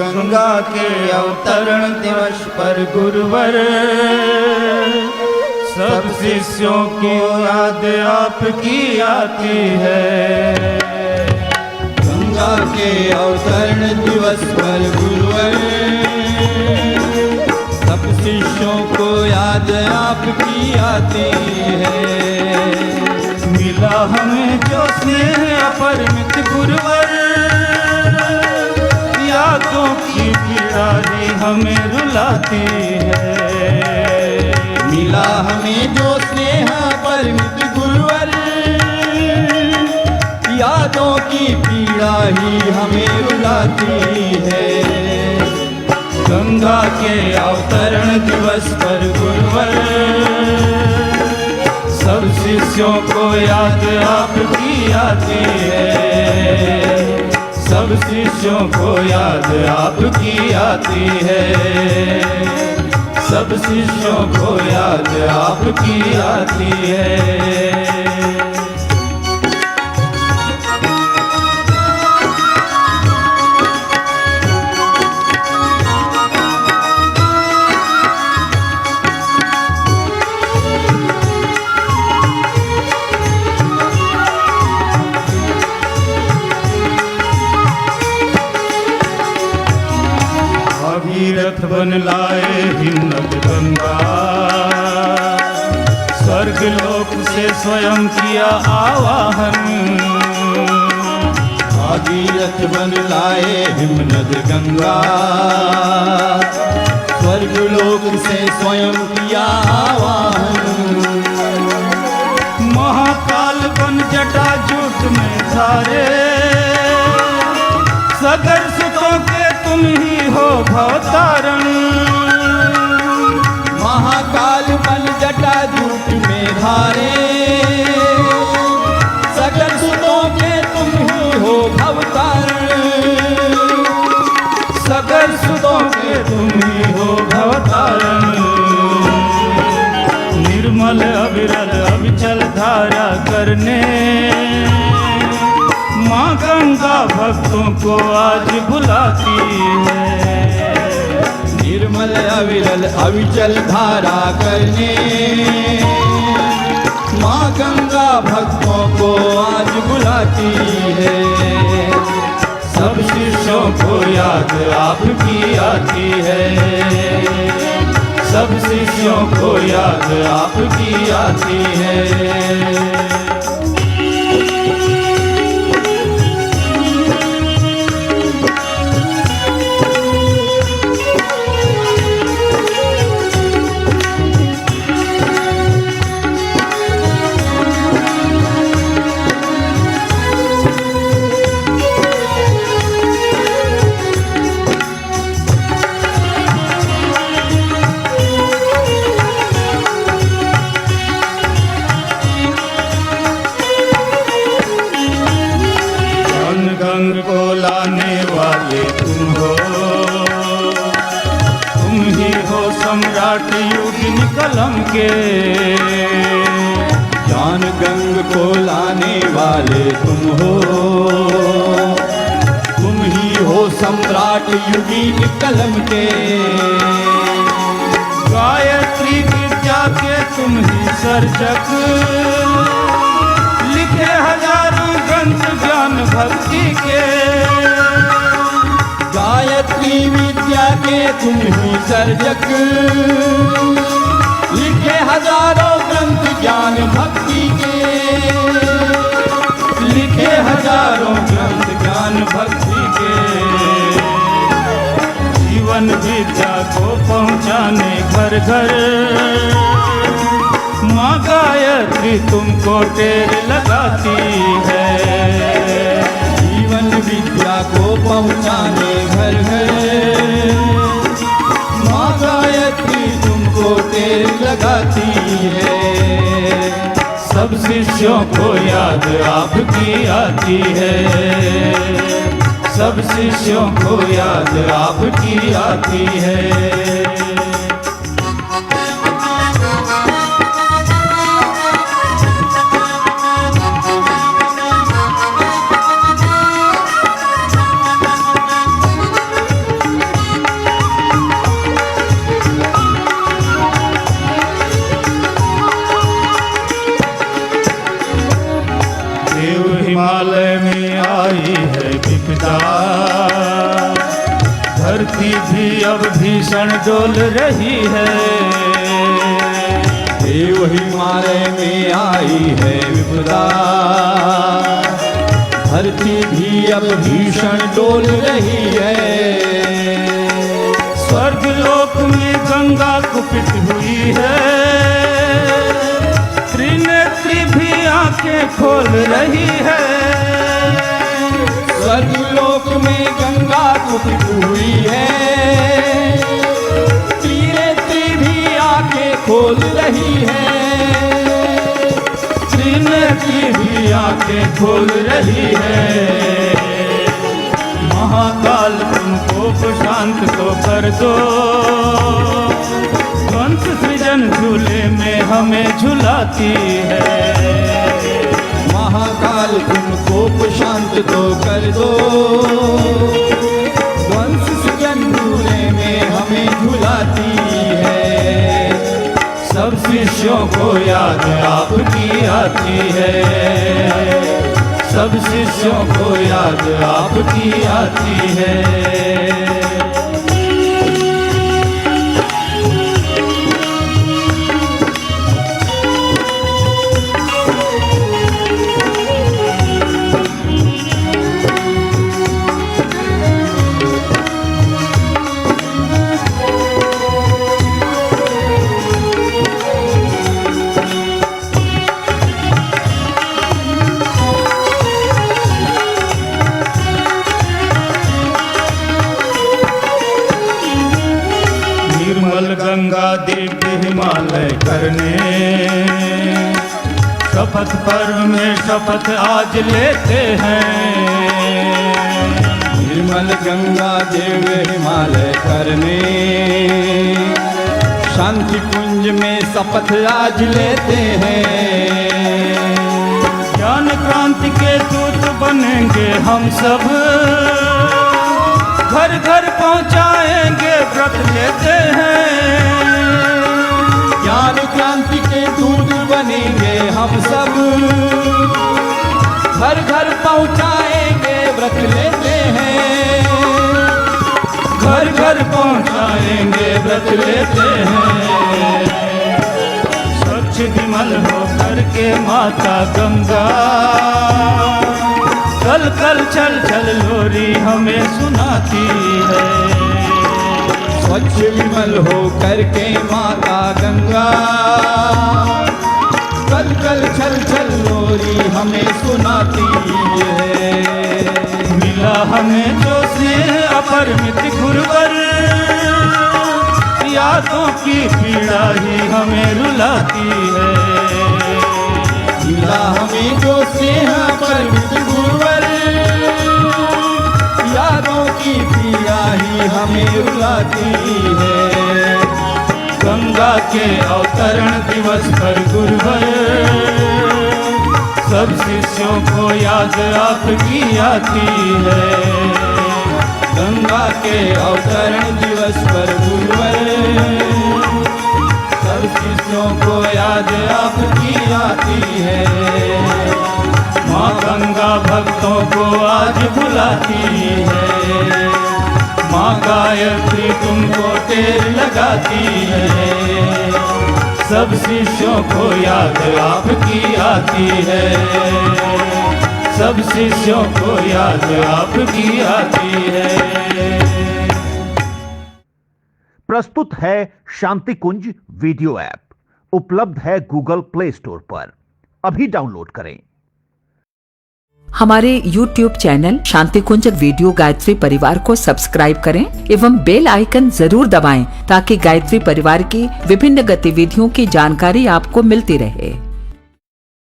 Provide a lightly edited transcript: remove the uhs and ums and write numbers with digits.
गंगा के अवतरण दिवस पर गुरुवर सब शिष्यों की याद आपकी आती है। गंगा के अवतरण दिवस पर गुरुवर सब शिष्यों को याद आपकी आती है। मिला हमें जो स्नेह अपरिमित गुरुवर यादों की पीड़ा ही हमें रुलाती है। मिला हमें जो स्नेह परमित गुरुवर यादों की पीड़ा ही हमें रुलाती है। गंगा के अवतरण दिवस पर गुरुवर सब शिष्यों को याद आपकी आती है। सब शिष्यों को याद आपकी आती है। सब शिष्यों को याद आपकी आती है। भगीरथ बन लाए हिम्मत गंगा स्वर्ग लोक से स्वयं किया आवाहन। भागीरथ बन लाए हिमनद गंगा स्वर्ग लोक से स्वयं किया आवाहन। महाकाल बन जटा जूट में धारे सगर सुतों के तुम ही हो भवतारण। महाकाल बन जटा जूट में धारे सगर सुतों के तुम ही हो भवतारण। सगर सुतों के तुम ही हो भवतारण। निर्मल अविरल अविचल धारा करने माँ गंगा भक्तों को आज बुलाती है। निर्मल अविरल अविचल धारा करने माँ गंगा भक्तों को आज बुलाती है। सब शिष्यों को याद आपकी आती है। सब शिष्यों को याद आपकी आती है। गंग को लाने वाले तुम हो। तुम ही हो सम्राट युगिन कलम के। ज्ञान गंग को लाने वाले तुम हो। तुम ही हो सम्राट युगीन कलम के। गायत्री विद्या के तुम ही सर्जक लिखे हजारों ग्रंथ ज्ञान भक्ति के। गायत्री विद्या के तुम ही सर्जक लिखे हजारों ग्रंथ ज्ञान भक्ति के। लिखे हजारों ग्रंथ ज्ञान भक्ति के। जीवन विद्या को पहुँचाने घर घर माँ गायत्री तुमको टेर लगाती है। जीवन विद्या को पहुँचाने घर घर माँ गायत्री तुमको टेर लगाती है। सब शिष्यों को याद आपकी आती है। सब शिष्यों को याद आपकी आती है। हिमालय में आई है विपदा, धरती भी अब भीषण डोल रही है। देव हिमालय में आई है विपदा, धरती भी अब भीषण डोल रही है। स्वर्ग लोक में गंगा कुपित हुई है, त्रिनेत्री भी आंखें खोल रही है। स्वर्ग लोक में गंगा कुपित हुई है, त्रिनेत्री भी आंखें खोल रही है। त्रिनेत्री भी आंखें खोल रही है। महाकाल तुमको शांत तो कर दो, वंश सृजन झूले में हमें झुलाती है। महाकाल तुमको शांत तो कर दो, वंश सृजन झूले में हमें झुलाती है। सब शिष्यों को याद आपकी आती है, सब शिष्यों को याद आपकी आती है। गंगा दिव्य हिमालय करने, शपथ पर्व में शपथ आज लेते हैं। निर्मल गंगा दिव्य हिमालय करने, शांति कुंज में शपथ आज लेते हैं। ज्ञान क्रांति के दूत बनेंगे हम सब, घर घर पहुंचाएंगे व्रत लेते हैं। ज्ञान क्रांति के दूत बनेंगे हम सब, घर घर पहुंचाएंगे व्रत लेते हैं। घर घर पहुंचाएंगे व्रत लेते हैं। स्वच्छ विमल होकर के माता गंगा, कल कल चल चल लोरी हमें सुनाती है। स्वच्छ विमल हो करके माता गंगा, कल कल चल चल लोरी हमें सुनाती है। मिला हमें जो से अपरिमित गुरुवर, यादों की पीड़ा ही हमें रुलाती है। मिला हमें जो स्नेह अपरिमित गुरुवर, यादों की पीड़ा ही हमें रुलाती है। गंगा के अवतरण दिवस पर गुरुवर, सब शिष्यों को याद आपकी आती है। गंगा के अवतरण दिवस पर गुरुवर, सब शिष्यों को याद आपकी आती है। माँ गंगा भक्तों को आज बुलाती है। माँ गायत्री तुमको टेर लगाती है। सब शिष्यों को याद आपकी आती है। सब शिष्यों को याद आपकी आती है। प्रस्तुत है शांति कुंज वीडियो ऐप, उपलब्ध है गूगल प्ले स्टोर पर। अभी डाउनलोड करें। हमारे YouTube चैनल शांति कुंज वीडियो गायत्री परिवार को सब्सक्राइब करें एवं बेल आइकन जरूर दबाएं ताकि गायत्री परिवार की विभिन्न गतिविधियों की जानकारी आपको मिलती रहे।